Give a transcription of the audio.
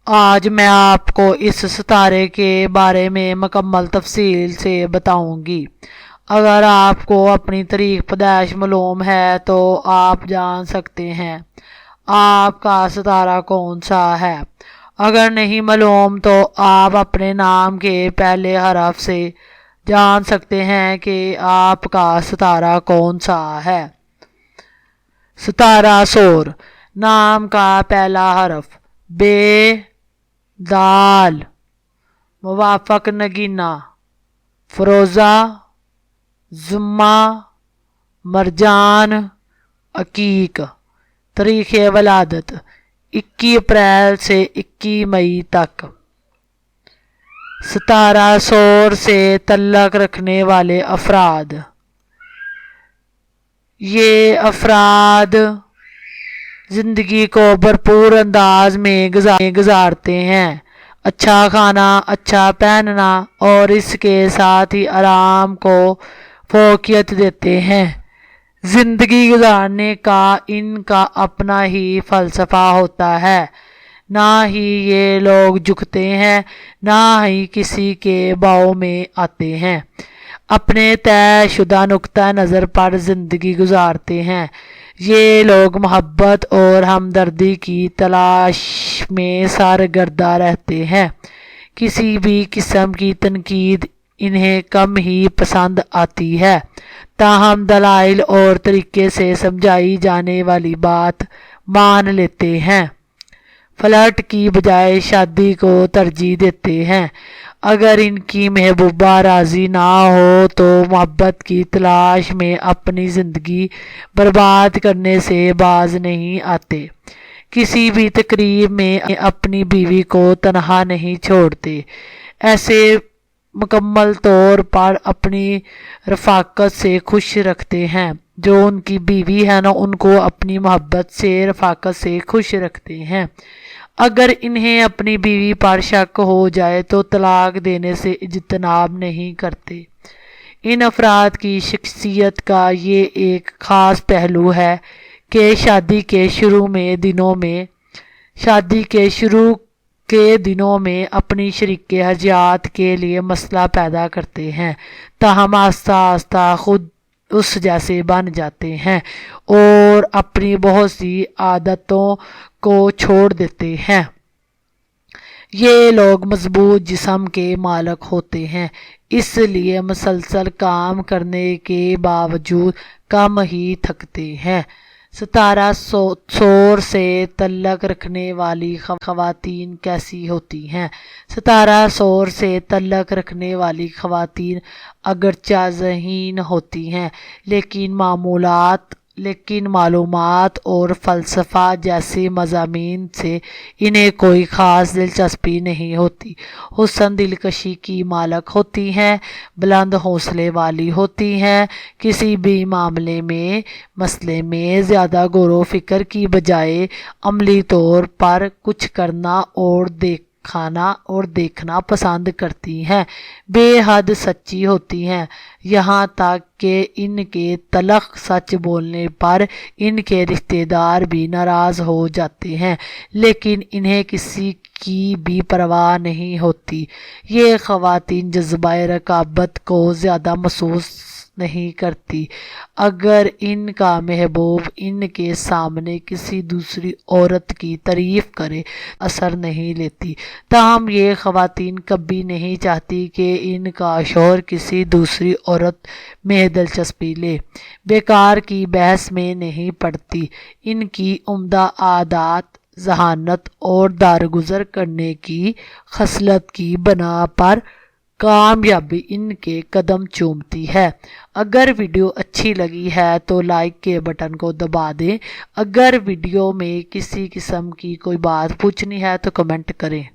आज मैं आपको इस सितारे के बारे में मुकम्मल तफसील से बताऊंगी। अगर आपको अपनी तारीख पैदाइश मालूम है तो आप जान सकते हैं आपका सितारा कौन सा है। अगर नहीं मालूम तो आप अपने नाम के पहले हरफ से जान सकते हैं कि आपका सितारा कौन सा है। सितारा सोर, नाम का पहला हरफ बे, दाल, मुवाफक नगीना फरोज़ा, जुम्मा, मरजान, अकीक। तारीख़ वलादत 21 अप्रैल से 21 मई तक। सितारा सोर से तल्लक रखने वाले अफराद, ये अफराद ज़िंदगी को भरपूर अंदाज में गुजारते हैं। अच्छा खाना, अच्छा पहनना और इसके साथ ही आराम को फोकियत देते हैं। ज़िंदगी गुजारने का इनका अपना ही फ़लसफ़ा होता है। ना ही ये लोग झुकते हैं, ना ही किसी के बाव में आते हैं। अपने तयशुदा नुक्ता नज़र पर ज़िंदगी गुजारते हैं। ये लोग मोहब्बत और हमदर्दी की तलाश में सरगर्दा रहते हैं। किसी भी किस्म की तनकीद इन्हें कम ही पसंद आती है। ताहम दलाइल और तरीके से समझाई जाने वाली बात मान लेते हैं। फ्लर्ट की बजाय शादी को तरजीह देते हैं। अगर इनकी महबूबा राज़ी ना हो तो मोहब्बत की तलाश में अपनी ज़िंदगी बर्बाद करने से बाज नहीं आते। किसी भी तकरीब में अपनी बीवी को तनहा नहीं छोड़ते। ऐसे मुकम्मल तौर पर अपनी रफ़ाकत से खुश रखते हैं। जो उनकी बीवी है ना, उनको अपनी मोहब्बत से रफ़ाकत से खुश रखते हैं। अगर इन्हें अपनी बीवी पर शक हो जाए तो तलाक देने से इज्तनाब नहीं करते। इन अफराद की शख्सियत का ये एक ख़ास पहलू है कि शादी के दिनों में अपनी शरीके हयात के लिए मसला पैदा करते हैं, ताहम आस्ता आस्ता खुद उस जैसे बन जाते हैं और अपनी बहुत सी आदतों को छोड़ देते हैं। ये लोग मजबूत जिस्म के मालिक होते हैं, इसलिए मुसलसल काम करने के बावजूद कम ही थकते हैं। सितारा सोर से तल्लक रखने वाली ख़वातीन कैसी होती हैं। सितारा सोर से तल्लक रखने वाली ख़वातीन अगरचा ज़हीन होती हैं, लेकिन मालूमात और फ़लसफ़ा जैसे मज़ामीन से इन्हें कोई ख़ास दिलचस्पी नहीं होती। हुस्न दिलकशी की मालक होती हैं, बुलंद हौसले वाली होती हैं। किसी भी मसले में ज़्यादा गौर फ़िक्र की बजाय अमली तौर पर कुछ करना और देखना पसंद करती हैं। बेहद सच्ची होती हैं, यहाँ तक कि इनके तलख सच बोलने पर इनके रिश्तेदार भी नाराज़ हो जाते हैं, लेकिन इन्हें किसी की भी परवाह नहीं होती। ये ख़वातीन जज्बाए रकाबत को ज़्यादा महसूस नहीं करती। अगर इनका महबूब इनके सामने किसी दूसरी औरत की तारीफ़ करे असर नहीं लेती। ताहम ये ख़वातीन कभी नहीं चाहती कि इनका शौहर किसी दूसरी औरत में दिलचस्पी ले। बेकार की बहस में नहीं पड़ती। इनकी उम्दा आदत ज़हानत और दारगुज़र करने की खसलत की बना पर कामयाबी इनके कदम चूमती है। अगर वीडियो अच्छी लगी है तो लाइक के बटन को दबा दें। अगर वीडियो में किसी किस्म की कोई बात पूछनी है तो कमेंट करें।